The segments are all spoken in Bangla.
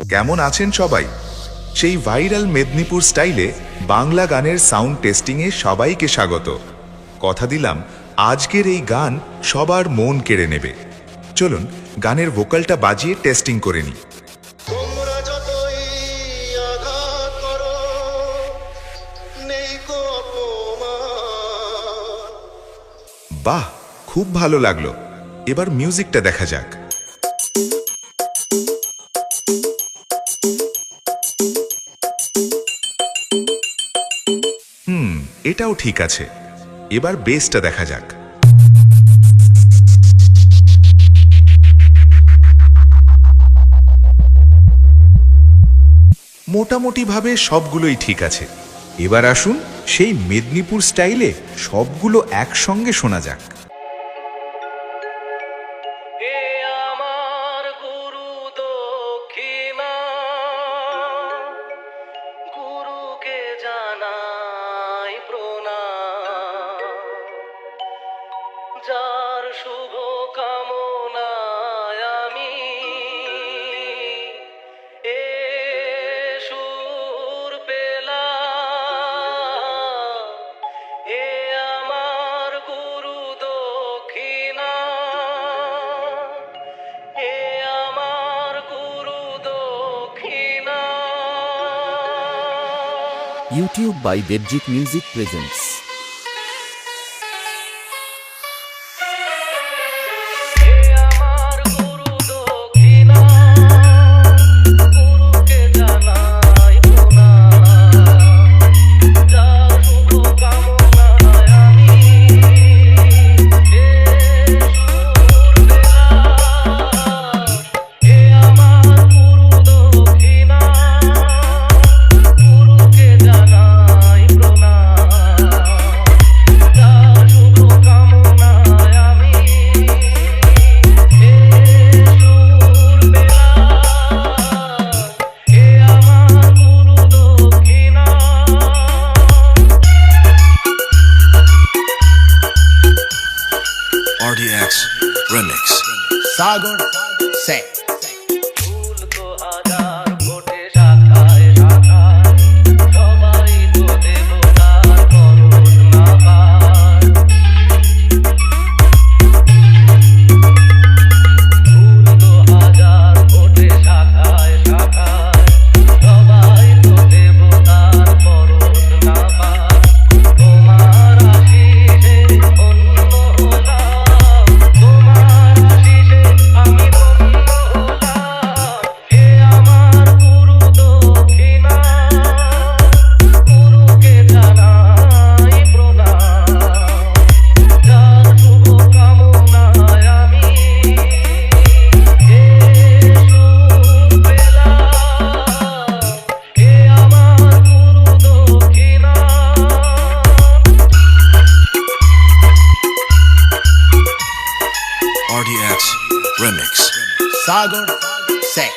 কেমন আছেন সবাই? সেই ভাইরাল মেদিনীপুর স্টাইলে বাংলা গানের সাউন্ড টেস্টিংয়ে সবাইকে স্বাগত। কথা দিলাম আজকের এই গান সবার মন কেড়ে নেবে। চলুন গানের ভোকালটা বাজিয়ে টেস্টিং করে নিই। বাহ, খুব ভালো লাগলো। এবার মিউজিকটা দেখা যাক। এটাও ঠিক আছে। এবার বেসটা দেখা যাক। মোটামুটিভাবে সবগুলোই ঠিক আছে। এবার আসুন সেই মেদিনীপুর স্টাইলে সবগুলো একসঙ্গে শোনা যাক। যার শুভ কামনায় আমি এ সুর পেলাম, এ আমার গুরু দক্ষিণা, এ আমার গুরু দক্ষিণা। YouTube by Devjit Music presents. RDX Remix Sagar Say RDX Remix Sagar Say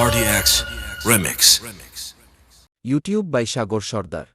RDX Remix YouTube by Sagar Sardar.